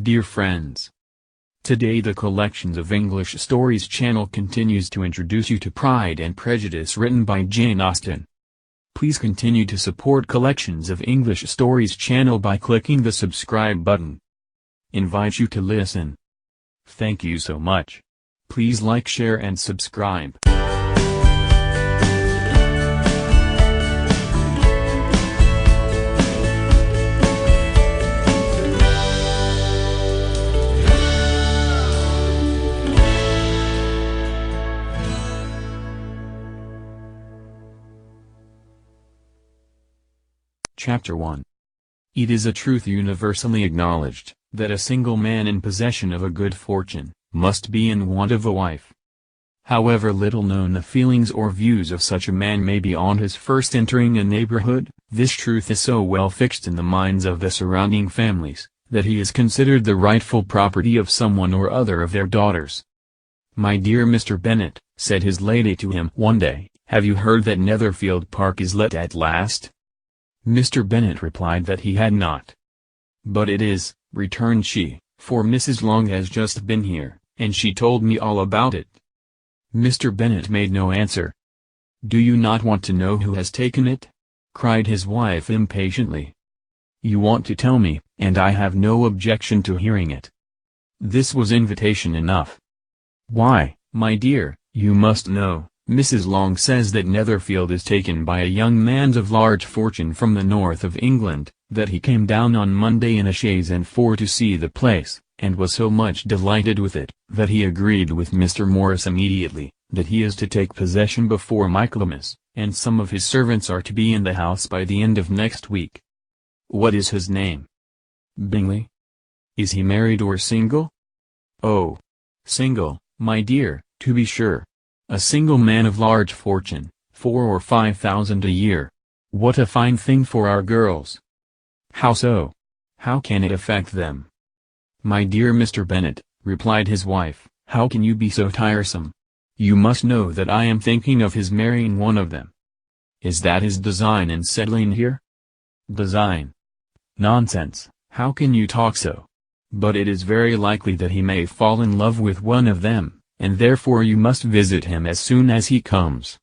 Dear friends, today the Collections of English Stories channel continues to introduce you to Pride and Prejudice written by Jane Austen. Please continue to support Collections of English Stories channel by clicking the subscribe button. Invite you to listen. Thank you so much. Please like, share and subscribe. Chapter 1. It is a truth universally acknowledged, that a single man in possession of a good fortune, must be in want of a wife. However little known the feelings or views of such a man may be on his first entering a neighborhood, this truth is so well fixed in the minds of the surrounding families, that he is considered the rightful property of someone or other of their daughters. "My dear Mr. Bennet," said his lady to him one day, "have you heard that Netherfield Park is let at last?" Mr. Bennet replied that he had not. "But it is," returned she, "for Mrs. Long has just been here, and she told me all about it." Mr. Bennet made no answer. "Do you not want to know who has taken it?" cried his wife impatiently. "You want to tell me, and I have no objection to hearing it." This was invitation enough. "Why, my dear, you must know. Mrs. Long says that Netherfield is taken by a young man of large fortune from the north of England, that he came down on Monday in a chaise and four to see the place, and was so much delighted with it, that he agreed with Mr. Morris immediately, that he is to take possession before Michaelmas, and some of his servants are to be in the house by the end of next week." "What is his name?" "Bingley." "Is he married or single?" "Oh, single, my dear, to be sure. A single man of large fortune, 4,000 or 5,000 a year. What a fine thing for our girls!" "How so? How can it affect them?" "My dear Mr. Bennet," replied his wife, "how can you be so tiresome? You must know that I am thinking of his marrying one of them." "Is that his design in settling here?" "Design? Nonsense, how can you talk so? But it is very likely that he may fall in love with one of them, and therefore you must visit him as soon as he comes."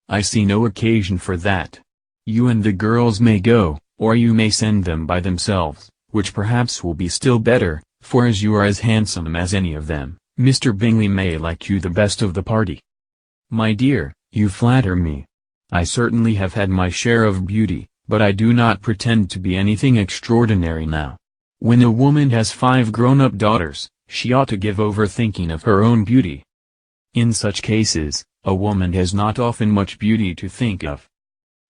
"I see no occasion for that. You and the girls may go, or you may send them by themselves, which perhaps will be still better, for as you are as handsome as any of them, Mr. Bingley may like you the best of the party." "My dear, you flatter me. I certainly have had my share of beauty, but I do not pretend to be anything extraordinary now. When a woman has 5 grown-up daughters, she ought to give over thinking of her own beauty. In such cases, a woman has not often much beauty to think of.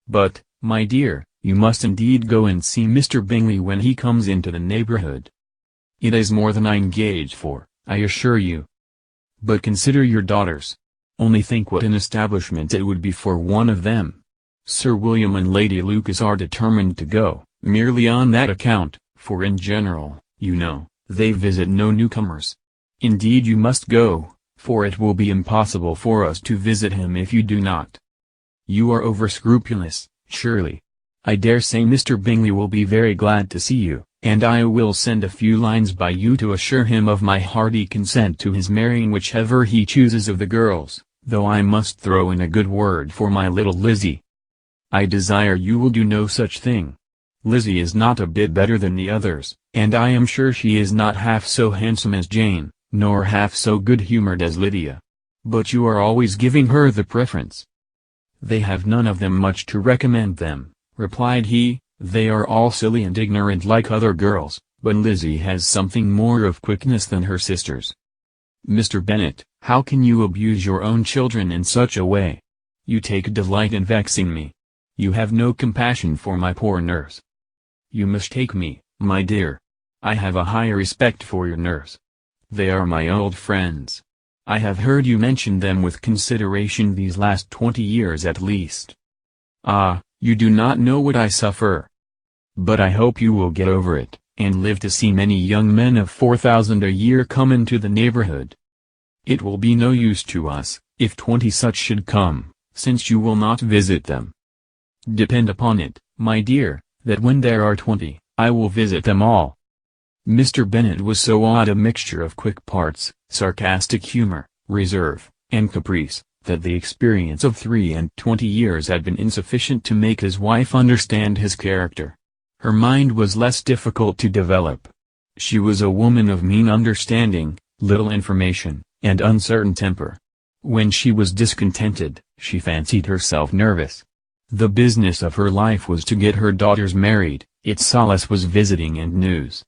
But, my dear, you must indeed go and see Mr. Bingley when he comes into the neighborhood. It is more than I engaged for, I assure you. But consider your daughters. Only think what an establishment it would be for one of them. Sir William and Lady Lucas are determined to go, merely on that account, for in general, you know, they visit no newcomers. Indeed you must go, for it will be impossible for us to visit him if you do not. You are over-scrupulous, surely. I dare say Mr. Bingley will be very glad to see you, and I will send a few lines by you to assure him of my hearty consent to his marrying whichever he chooses of the girls, though I must throw in a good word for my little Lizzie. I desire you will do no such thing. Lizzie is not a bit better than the others, and I am sure she is not half so handsome as Jane, nor half so good-humored as Lydia. But you are always giving her the preference." "They have none of them much to recommend them," replied he. "They are all silly and ignorant like other girls, but Lizzie has something more of quickness than her sisters." "Mr. Bennet, how can you abuse your own children in such a way? You take delight in vexing me. You have no compassion for my poor nurse." "You mistake me, my dear. I have a high respect for your nurse. They are my old friends. I have heard you mention them with consideration these last 20 years at least. Ah, you do not know what I suffer. But I hope you will get over it, and live to see many young men of 4,000 a year come into the neighborhood. It will be no use to us, if 20 such should come, since you will not visit them. Depend upon it, my dear, that when there are 20, I will visit them all." Mr. Bennet was so odd, a mixture of quick parts, sarcastic humor, reserve, and caprice, that the experience of 23 years had been insufficient to make his wife understand his character. Her mind was less difficult to develop. She was a woman of mean understanding, little information, and uncertain temper. When she was discontented, she fancied herself nervous. The business of her life was to get her daughters married, its solace was visiting and news.